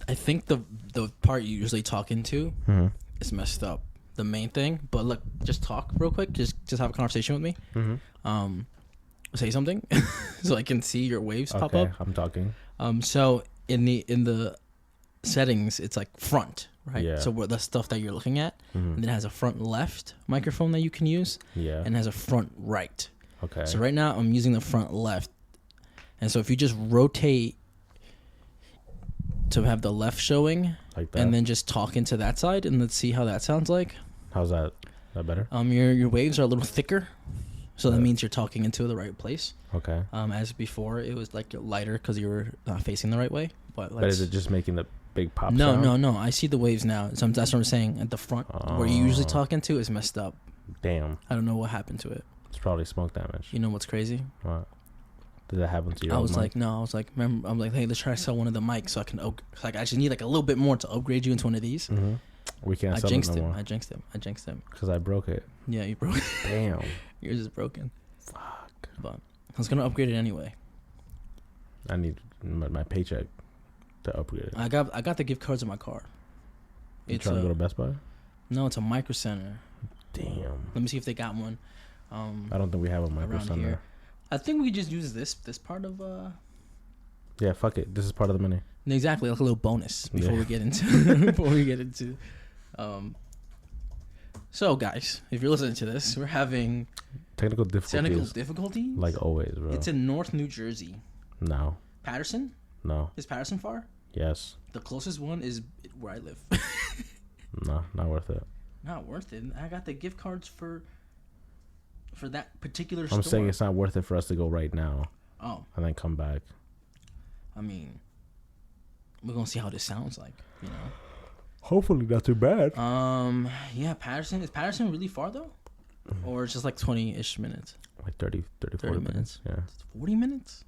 I think the part you usually talk into is messed up. The main thing, but look, just talk real quick. Just have a conversation with me. Say something, so I can see your waves pop up. I'm talking. So in the settings, it's like front, right? Yeah. So the stuff that you're looking at, and it has a front left microphone that you can use, Yeah. and it has a front right. Okay. So right now I'm using the front left, and so if you just rotate to have the left showing, like that. and then just talk into that side, and let's see how that sounds like. How's that? That better? Your waves are a little thicker, so that means you're talking into the right place. Okay. As before, it was like lighter because you were not facing the right way. But is it just making the big pop No, sound? no. I see the waves now. So that's what I'm saying. At the front, where you usually talk into, is messed up. Damn. I don't know what happened to it. It's probably smoke damage. You know what's crazy? What? Did that happen to you? I was like, remember, I'm like, hey, let's try to sell one of the mics so I can, I just need like a little bit more to upgrade you into one of these. Mm-hmm. We can't I sell jinxed it no him. more. I jinxed him. Because I broke it. Yeah, you broke it. Damn. Yours is broken. Fuck. But I was going to upgrade it anyway. I need my paycheck to upgrade it. I got the gift cards in my car. You trying to go to Best Buy? No, it's a Micro Center. Damn. Let me see if they got one. I don't think we have a Micro Center. Here. I think we just use this part of Yeah, fuck it. This is part of the menu. Exactly, like a little bonus before we get into So guys, if you're listening to this, we're having technical difficulties. Like always, bro. It's in North New Jersey. No. Patterson? No. Is Patterson far? Yes. The closest one is where I live. No, not worth it. Not worth it. I got the gift cards for that particular store. I'm saying it's not worth it for us to go right now. Oh. And then come back. I mean, we're gonna see how this sounds like, you know. Hopefully not too bad. Yeah, Patterson. Is Patterson really far though? Or it's just like 20-ish minutes? Like 30 40 minutes. Yeah. 40 minutes?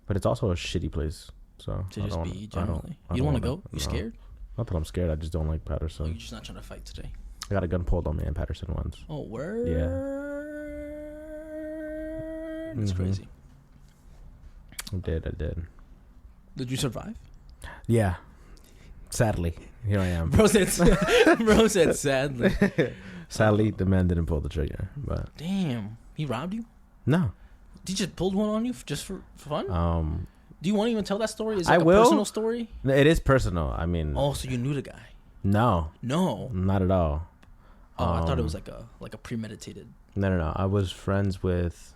But it's also a shitty place. So to just be generally. I You don't want to wanna- go? You scared? Not that I'm scared. I just don't like Oh, Patterson. you're just not trying to fight today. I got a gun pulled on me in Patterson once. Oh, word? Yeah. That's Mhm. crazy. I did. Did you survive? Yeah. Sadly, here I am. Bro said sadly. Sadly, the man didn't pull the trigger. But Damn. He robbed you? no. He just pulled one on you just for fun? Um, Do you want to even tell that story? Is it I like a will. personal story? it is personal. I mean, Oh, so you knew the guy? no, No. not at all. Oh, I thought it was like a premeditated. No. I was friends with,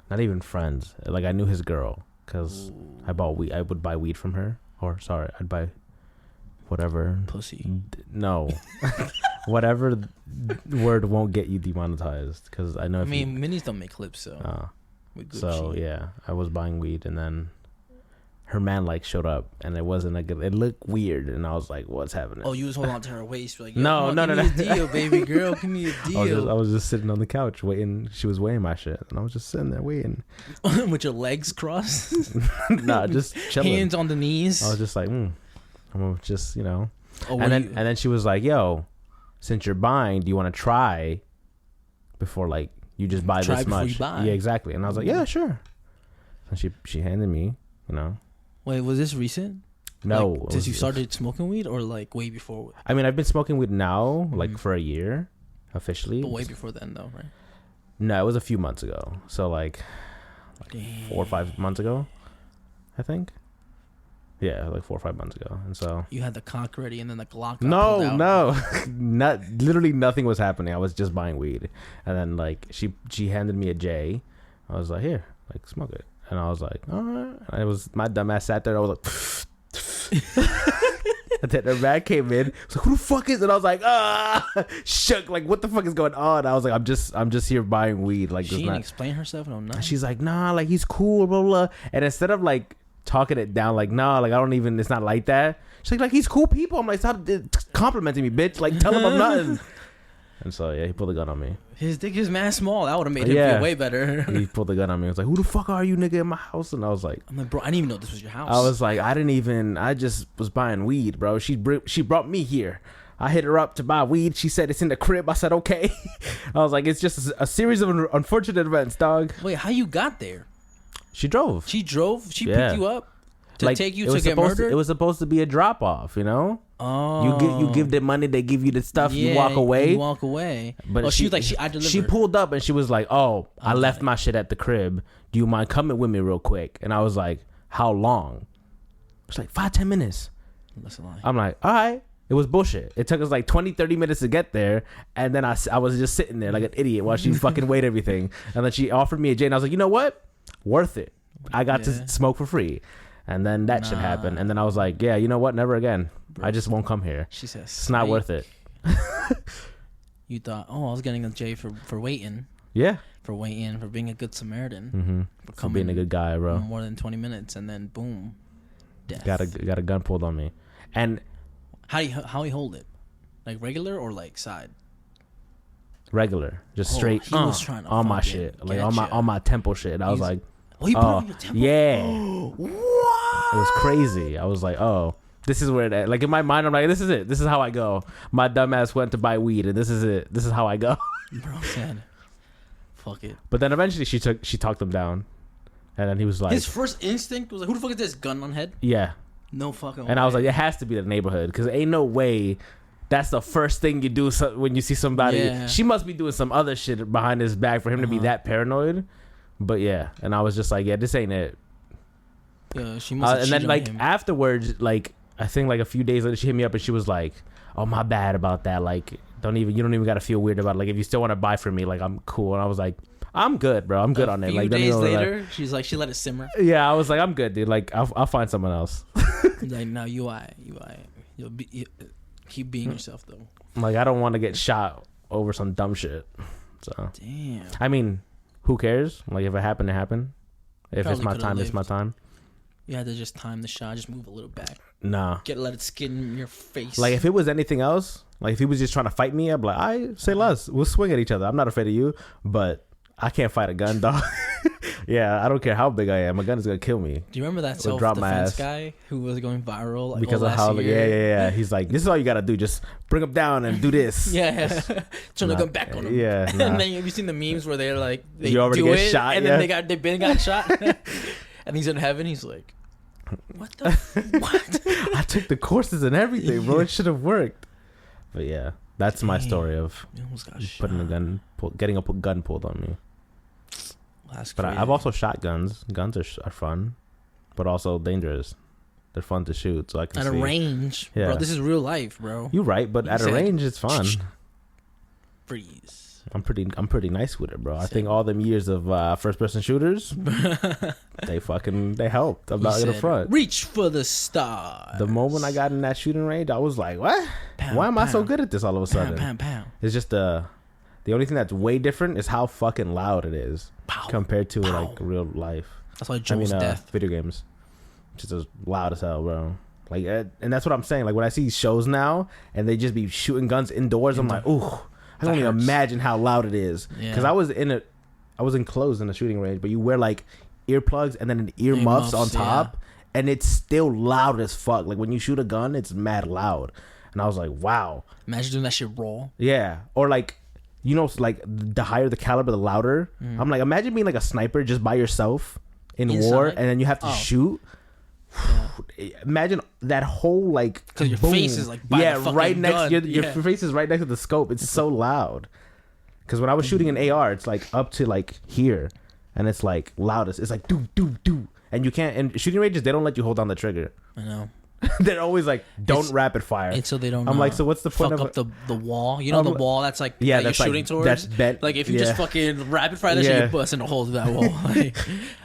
not even friends. Like I knew his girl because I bought weed. I would buy weed from her. Or sorry, I'd buy whatever. Pussy. No, whatever word won't get you demonetized. Because I know. I If mean, minis don't make clips, so. With Gucci. So yeah, I was buying weed, and then her man like showed up, and it wasn't a good. It looked weird, and I was like, "What's happening?" Oh, you was holding on to her waist, like, No. Give me a deal, baby girl, give me a deal. I was just sitting on the couch waiting. She was weighing my shit, and I was just sitting there waiting. With your legs crossed, Nah, just chilling. hands on the knees. I was just like, I'm gonna just Oh, and then she was like, "Yo, since you're buying, do you want to try before like you just buy Try this before much?" you buy. Yeah, exactly. And I was like, "Yeah, sure." And she handed me, Wait, was this recent? No, Like, since you started smoking weed, or like way before? I mean, I've been smoking weed now, like for a year, officially. But way before then, though, right? No, it was a few months ago. So like Damn. 4 or 5 months ago, I think. Yeah, like 4 or 5 months ago, and so. You had the cock ready, and then the Glock. Got pulled out. No, literally nothing was happening. I was just buying weed, and then like she handed me a J. I was like, "Here, like smoke it," and I was like, "All right." And it was my dumb ass sat there. I was like, and then her man came in. I was like, "Who the fuck is it?" I was like, shook. Like, what the fuck is going on? I was like, I'm just here buying weed. Like, She didn't explain herself. No, and nothing. she's like, "Nah, like he's cool, blah blah." And instead of like talking it down, like, "Nah, like I don't even. It's not like that." She's like he's cool people. I'm like, "Stop complimenting me, bitch. Like, tell him I'm nothing." And so yeah, he pulled the gun on me. His dick is mad small. That would have made him feel way better. He pulled the gun on me. I was like, "Who the fuck are you, nigga, in my house?" And I was like, I'm like, bro, I didn't even know this was your house. I was like, I just was buying weed, bro. She brought me here. I hit her up to buy weed. She said it's in the crib. I said, okay. I was like, it's just a series of unfortunate events, dog. Wait, how you got there? She drove. She drove? She Yeah. picked you up? To take you it to was get supposed murdered? it was supposed to be a drop off, you know. Oh, You give the money, they give you the stuff, yeah, you walk away. You walk away. But she was like, I delivered. She pulled up and she was like, "Oh, I got left it. my shit at the crib. Do you mind coming with me real quick?" And I was like, "How long?" It's like 5-10 minutes. That's a lie. I'm like, "All right." It was bullshit. It took us like 20-30 minutes to get there, and then I was just sitting there like an idiot while she fucking weighed everything. And then she offered me a J, and I was like, "You know what? Worth it. I got to smoke for free." And then that shit happened. And then I was like, "Yeah, you know what? Never again. I just won't come here. She says It's not worth it." You thought, I was getting a J for waiting. Yeah. For waiting, for being a good Samaritan. Mm-hmm. For being a good guy, bro. More than 20 minutes, and then boom, death. Got a gun pulled on me. And how he hold it? Like regular or like side? regular, just straight he was trying to on my fucking shit, like get on ya. my temple shit. And I was like, he put it on your temple? yeah. What? It was crazy. I was like, oh, this is where like in my mind, I'm like, this is it. This is how I go. My dumbass went to buy weed, and this is it. This is how I go. Bro said, fuck it. But then eventually she talked him down, and then he was like, His first instinct was like, who the fuck is this? Gun on head? yeah. No fucking way. And I was like, it has to be the neighborhood, because ain't no way that's the first thing you do when you see somebody. Yeah. She must be doing some other shit behind his back for him to be that paranoid. But yeah, and I was just like, yeah, this ain't it. Yeah, she must have And then cheated like on him. afterwards, like I think like a few days later, she hit me up and she was like, "Oh, my bad about that. Like, you don't even gotta feel weird about it. Like, if you still want to buy from me, like I'm cool." And I was like, "I'm good, bro. I'm good on it." Like, a few days don't even later, she's like, she let it simmer. yeah, I was like, "I'm good, dude. Like, I'll find someone else." Like, no, you alright. You'll keep being yourself though. Like, I don't want to get shot over some dumb shit. So, Damn. I mean, who cares? Like, if it happened, it happened. If Probably it's my could've time, it's my lived. time. You had to just time the shot, just move a little back, Nah. let it skin in your face. Like, if it was anything else, like if he was just trying to fight me, I'd be like, I say less. We'll swing at each other. I'm not afraid of you, but I can't fight a gun, dog. Yeah, I don't care how big I am. A gun is gonna kill me. Do you remember that Would drop my self-defense ass. guy who was going viral like, Because all of how, last year? yeah. He's like, this is all you gotta do. Just bring him down and do this. Yeah, turn the Nah. gun back on him. Yeah, nah. And then have you seen the memes where they're like, they You already do get it, shot, and yeah. then they've been got shot, and he's in heaven. He's like, what the what? I took the courses and everything, bro. It should have worked. But yeah, that's my story of You almost got putting a shot. gun, getting a gun pulled on me. That's But crazy. I've also shot guns. Guns are fun, but also dangerous. They're fun to shoot, so I can at a see. range, Yeah. bro. This is real life, bro. You're right, but You at a said- range, it's fun. Freeze. I'm pretty nice with it, bro. I Same. think all them years of first person shooters, they helped. I'm not gonna front. Reach for the stars. The moment I got in that shooting range, I was like, what? Pound, Why am I so pound. good at this all of a sudden? Pound. It's just the only thing that's way different is how fucking loud it is Pow. compared to Pow. like real life. That's why Joel's death. Video games, just as loud as hell, bro. Like, and that's what I'm saying. Like when I see shows now and they just be shooting guns indoors, I'm like, ooh, I That don't even hurts. imagine how loud it is. Yeah. Because I was enclosed in a shooting range, but you wear like earplugs and then an ear muffs on Earmuffs, top, and it's still loud as fuck. Like when you shoot a gun, it's mad loud, and I was like, wow, Imagine doing that shit raw. yeah. Or like, you know, like the higher the caliber, the louder. I'm like, imagine being like a sniper just by yourself in war, Inside? and then you have to Oh. shoot. Imagine that whole like 'Cause your boom. face is, like, by the fucking right next gun. your Yeah. face is right next to the scope. It's so loud. Because when I was shooting an AR, it's like up to like here, and it's like loudest. It's like do do do, and you can't. And shooting ranges, they don't let you hold down the trigger. I know. They're always like, don't It's- rapid fire. And so they don't. I'm like, so what's the point fuck of up the wall? You know the wall that's like Yeah, that that's you're like- shooting towards. that's bent. Like if you Yeah. just fucking rapid fire that shit, Yeah. you're busting a hole through that wall. Like,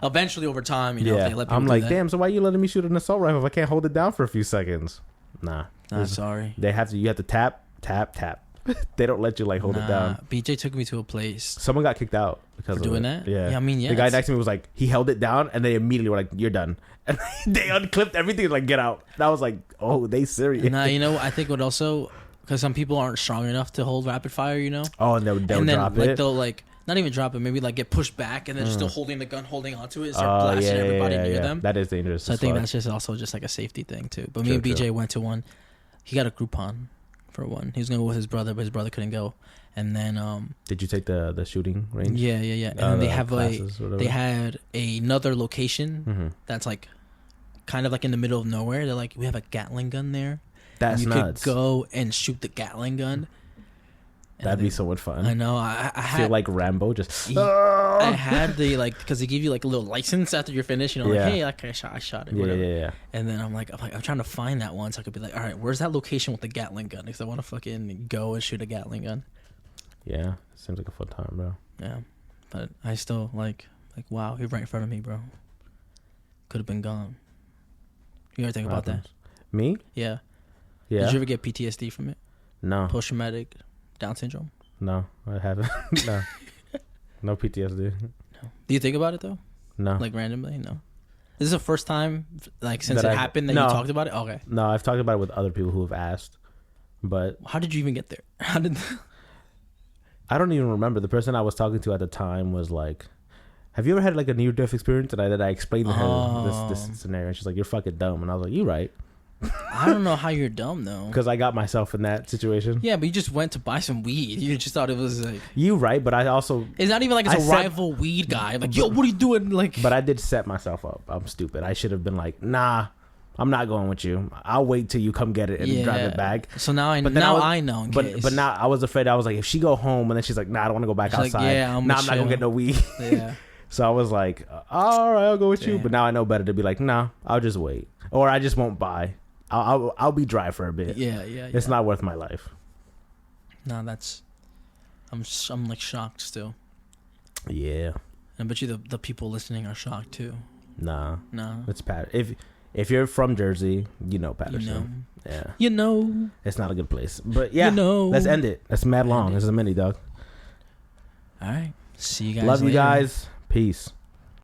eventually, over time, you know, if Yeah, they let people I'm do like, that. damn. So why you letting me shoot an assault rifle if I can't hold it down for a few seconds? Nah, Nah, sorry. they have to. You have to tap. They don't let you like hold it down. BJ took me to a place Someone got kicked out because for of doing it. that. Yeah, I mean, yeah. The guy it's- next to me was like, he held it down, and they immediately were like, "You're done." And they unclipped everything, like, "Get out." And I was like, "Oh, they serious?" Nah, you know, I think what also because some people aren't strong enough to hold rapid fire. You know, Oh, and they'll and then drop like it. they'll like not even drop it, maybe like get pushed back and then still holding the gun, holding onto it, and start Oh, blasting everybody near yeah. them. That is dangerous. So I as think fuck. that's just also just like a safety thing too. But me True, and BJ true. went to one. He got a Groupon for one. He was gonna go with his brother, but his brother couldn't go. And then Did you take the shooting range? yeah. And then they the have classes, whatever? they had another location Mm-hmm. that's like kind of like in the middle of nowhere. They're like, we have a Gatling gun there. That's you nuts. could go and shoot the Gatling gun. That'd be so much fun. I know. I feel like Rambo just. I had the like because they give you like a little license after you're finished. You know, like hey, like I shot it. Whatever. Yeah. And then I'm trying to find that one so I could be like, all right, where's that location with the Gatling gun? Because I want to fucking go and shoot a Gatling gun. Yeah, seems like a fun time, bro. Yeah, but I still like wow, you're right in front of me, bro. Could have been gone. You ever think about that? Me? Yeah. Yeah. Did you ever get PTSD from it? No. Post traumatic Down syndrome? No, I haven't. No. No PTSD. No. Do you think about it though? No. Like randomly? No. Is this the first time like since that it happened that you talked about it? Okay. No, I've talked about it with other people who have asked. But how did you even get there? How did I don't even remember. The person I was talking to at the time was like, have you ever had like a near-death experience? And I explained to her this scenario. And she's like, you're fucking dumb. And I was like, you right. I don't know how you're dumb though. Because I got myself in that situation. Yeah, but you just went to buy some weed. You just thought it was like you right, but I also it's not even like it's a rival weed guy. Like, yo, what are you doing? Like, but I did set myself up. I'm stupid. I should have been like, nah, I'm not going with you. I'll wait till you come get it and drive it back. So now I know. But now I was afraid. I was like, if she go home and then she's like, nah, I don't want to go back outside. Like, yeah, I'm not gonna get no weed. Yeah. So I was like, all right, I'll go with you. But now I know better to be like, nah, I'll just wait, or I just won't buy. I'll be dry for a bit. Yeah. It's not worth my life. No, I'm like shocked still. Yeah. And I bet you the people listening are shocked too. Nah. No. It's Patterson. If you're from Jersey, you know Patterson. Yeah. You know. It's not a good place. But yeah, let's end it. That's mad long. This is a mini, dog. All right. See you guys Love later. you guys. Peace.